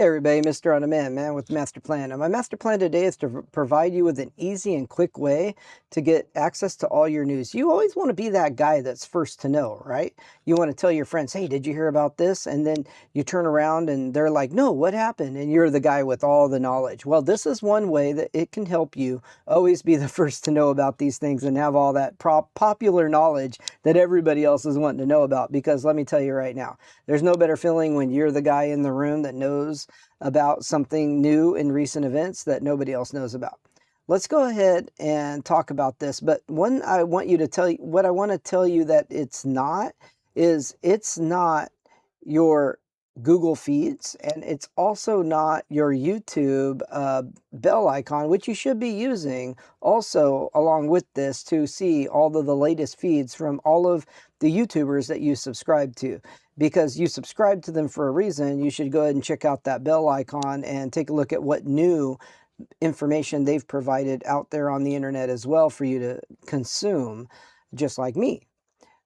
Hey everybody, Mr. On Demand, man with Master Plan. And my master plan today is to provide you with an easy and quick way to get access to all your news. You always want to be that guy that's first to know, right? You want to tell your friends, hey, did you hear about this? And then you turn around and they're like, no, what happened? And you're the guy with all the knowledge. Well, this is one way that it can help you always be the first to know about these things and have all that popular knowledge that everybody else is wanting to know about. Because let me tell you right now, there's no better feeling when you're the guy in the room that knows about something new in recent events that nobody else knows about. Let's go ahead and talk about this. But what I want to tell you that it's not your Google feeds, and it's also not your YouTube bell icon, which you should be using also along with this to see all of the latest feeds from all of the YouTubers that you subscribe to. Because you subscribe to them for a reason, you should go ahead and check out that bell icon and take a look at what new information they've provided out there on the internet as well for you to consume, just like me.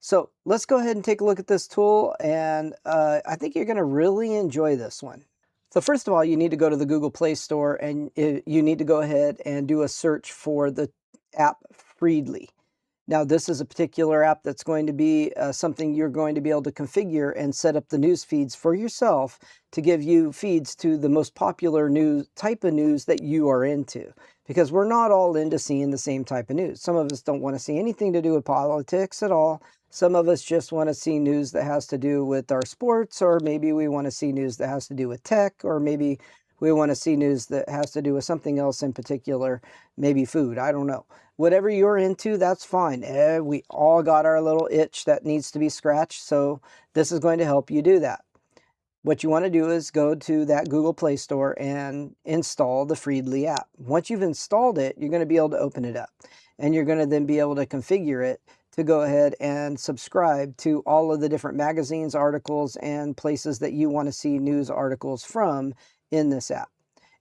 So let's go ahead and take a look at this tool, and I think you're going to really enjoy this one. So first of all, you need to go to the Google Play Store, and you need to go ahead and do a search for the app Freedly. Now, this is a particular app that's going to be something you're going to be able to configure and set up the news feeds for yourself to give you feeds to the most popular type of news that you are into. Because we're not all into seeing the same type of news. Some of us don't want to see anything to do with politics at all. Some of us just want to see news that has to do with our sports, or maybe we want to see news that has to do with tech, or maybe we want to see news that has to do with something else in particular, maybe food, I don't know. Whatever you're into, that's fine. We all got our little itch that needs to be scratched, so this is going to help you do that. What you want to do is go to that Google Play Store and install the Freedly app. Once you've installed it, you're going to be able to open it up. And you're going to then be able to configure it to go ahead and subscribe to all of the different magazines, articles, and places that you want to see news articles from in this app.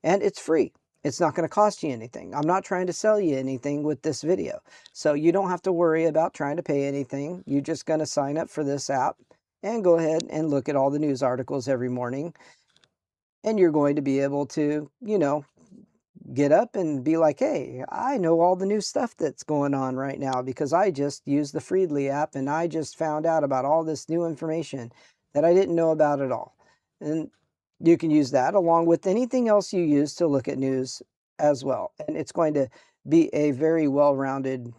And it's free. It's not going to cost you anything. I'm not trying to sell you anything with this video. So you don't have to worry about trying to pay anything. You're just going to sign up for this app and go ahead and look at all the news articles every morning. And you're going to be able to, get up and be like, hey, I know all the new stuff that's going on right now because I just used the Freedly app and I just found out about all this new information that I didn't know about at all. And you can use that along with anything else you use to look at news as well. And it's going to be a very well-rounded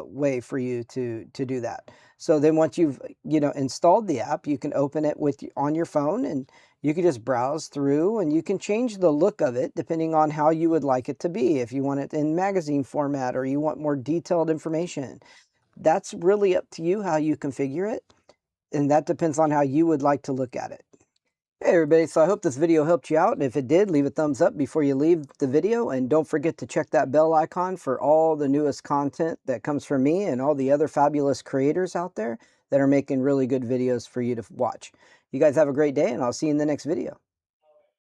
way for you to do that. So then once you've installed the app, you can open it on your phone, and you can just browse through, and you can change the look of it depending on how you would like it to be. If you want it in magazine format or you want more detailed information, that's really up to you how you configure it. And that depends on how you would like to look at it. Hey everybody, so I hope this video helped you out, and if it did, leave a thumbs up before you leave the video, and don't forget to check that bell icon for all the newest content that comes from me and all the other fabulous creators out there that are making really good videos for you to watch. You guys have a great day, and I'll see you in the next video.